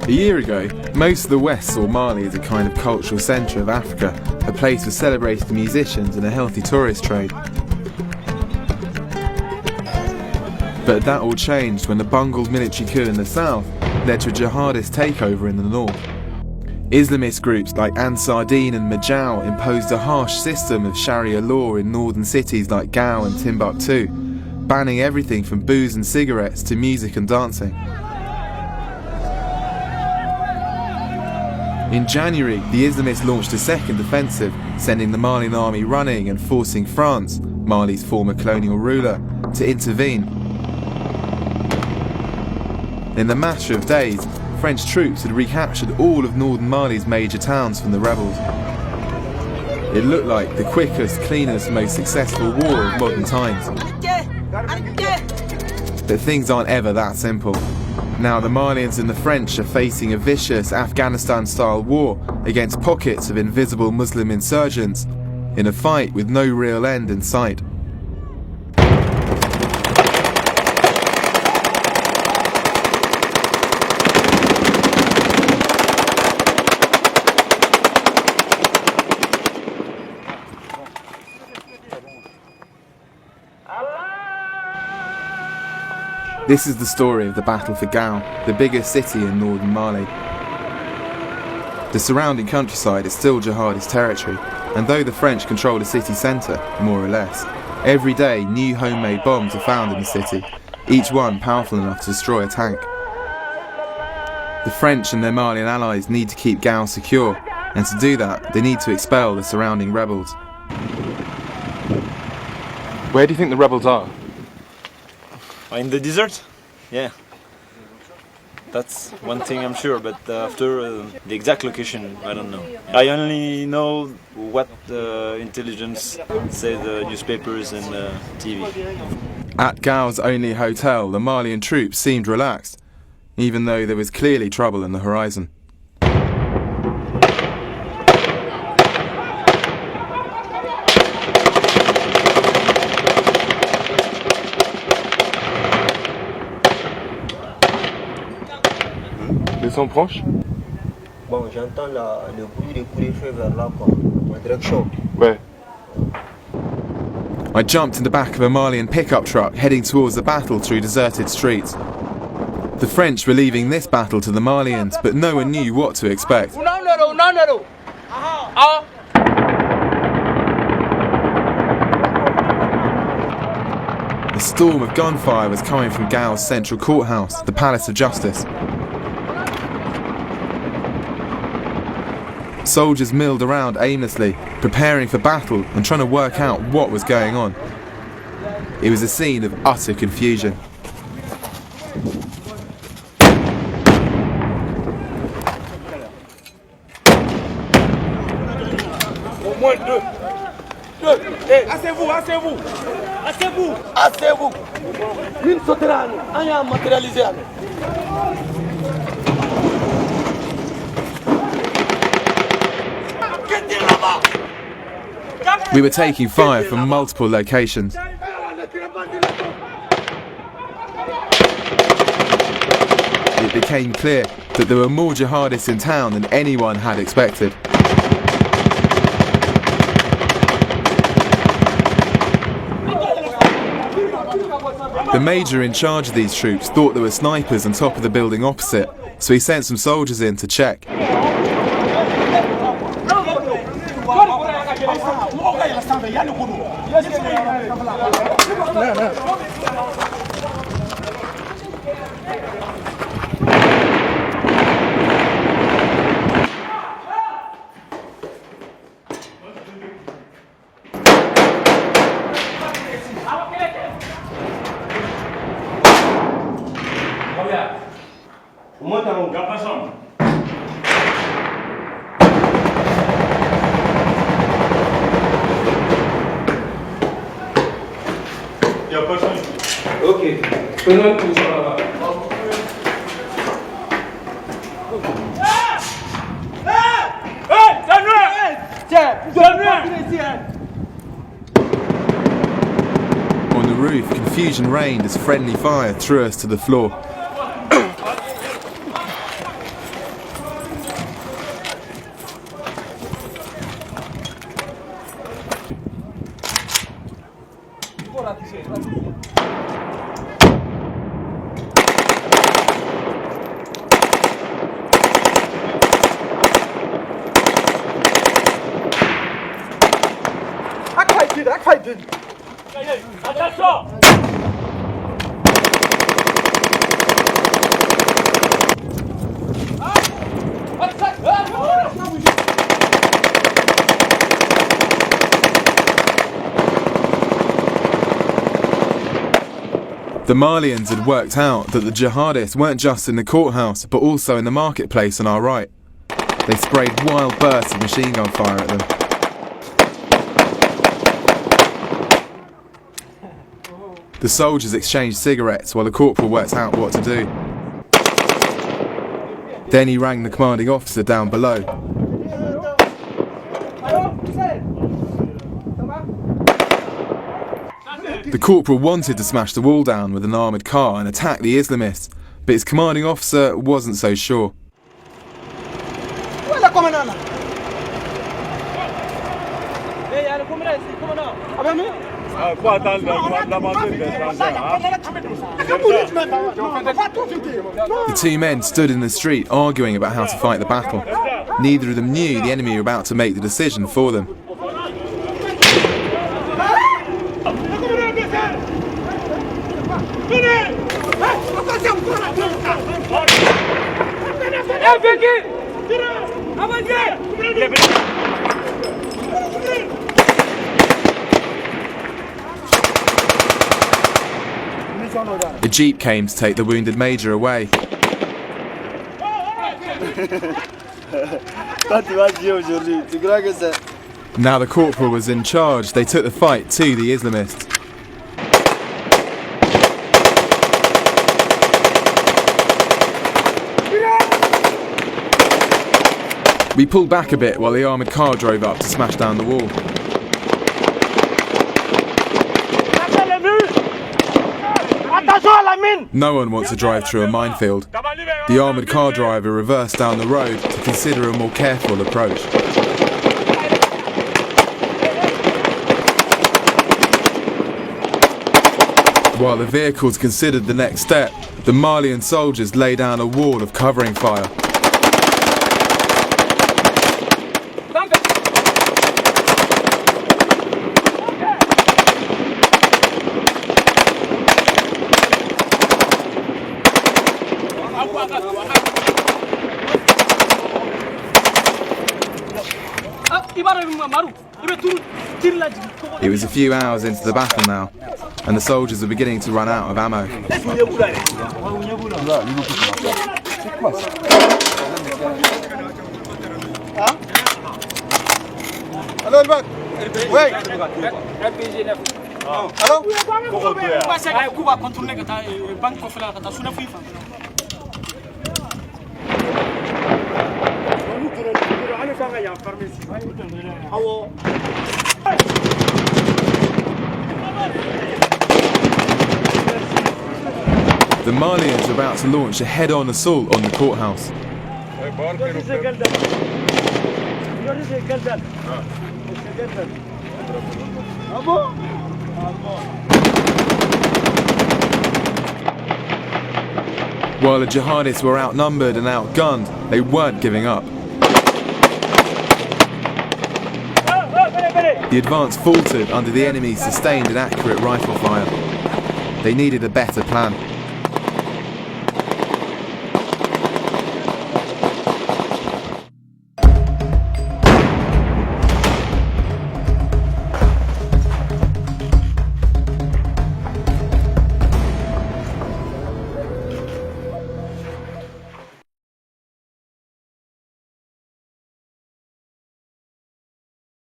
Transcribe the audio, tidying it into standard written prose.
A year ago, most of the West saw Mali as a kind of cultural centre of Africa, a place for celebrated musicians and a healthy tourist trade. But that all changed when the bungled military coup in the south led to a jihadist takeover in the north. Islamist groups like Ansar Dine and Majal imposed a harsh system of Sharia law in northern cities like Gao and Timbuktu, banning everything from booze and cigarettes to music and dancing. In January, the Islamists launched a second offensive, sending the Malian army running and forcing France, Mali's former colonial ruler, to intervene. In the matter of days, French troops had recaptured all of northern Mali's major towns from the rebels. It looked like the quickest, cleanest, most successful war of modern times. But things aren't ever that simple. Now the Malians and the French are facing a vicious Afghanistan-style war against pockets of invisible Muslim insurgents in a fight with no real end in sight. This is the story of the battle for Gao, the biggest city in northern Mali. The surrounding countryside is still jihadist territory, and though the French control the city centre, more or less, every day new homemade bombs are found in the city, each one powerful enough to destroy a tank. The French and their Malian allies need to keep Gao secure, and to do that they need to expel the surrounding rebels. Where do you think the rebels are? In the desert? Yeah. That's one thing I'm sure, but after the exact location, I don't know. I only know what intelligence say the newspapers and TV. At Gao's only hotel, the Malian troops seemed relaxed, even though there was clearly trouble in the horizon. Ils sont proches? Bon, j'entends le bruit des coups de feu vers là, quoi, en direction. Ouais. I jumped in the back of a Malian pickup truck heading towards the battle through deserted streets. The French were leaving this battle to the Malians, but no one knew what to expect. A storm of gunfire was coming from Gao's central courthouse, the Palace of Justice. Soldiers milled around aimlessly, preparing for battle and trying to work out what was going on. It was a scene of utter confusion. Asseyez-vous, asseyez-vous, asseyez-vous, asseyez-vous. Une sauterane, on a matérialisé. We were taking fire from multiple locations. It became clear that there were more jihadists in town than anyone had expected. The major in charge of these troops thought there were snipers on top of the building opposite, so he sent some soldiers in to check. Ok. Prenons une position là-bas. On the roof, confusion reigned as friendly fire threw us to the floor. The Malians had worked out that the jihadists weren't just in the courthouse, but also in the marketplace on our right. They sprayed wild bursts of machine gun fire at them. The soldiers exchanged cigarettes while the corporal worked out what to do. Then he rang the commanding officer down below. The corporal wanted to smash the wall down with an armoured car and attack the Islamists, but his commanding officer wasn't so sure. The two men stood in the street arguing about how to fight the battle. Neither of them knew the enemy were about to make the decision for them. A jeep came to take the wounded major away. Now the corporal was in charge, they took the fight to the Islamists. We pulled back a bit while the armoured car drove up to smash down the wall. No one wants to drive through a minefield. The armoured car driver reversed down the road to consider a more careful approach. While the vehicles considered the next step, the Malian soldiers lay down a wall of covering fire. It was a few hours into the battle now, and the soldiers were beginning to run out of ammo. The Malians were about to launch a head-on assault on the courthouse. While the jihadists were outnumbered and outgunned, they weren't giving up. The advance faltered under the enemy's sustained and accurate rifle fire. They needed a better plan.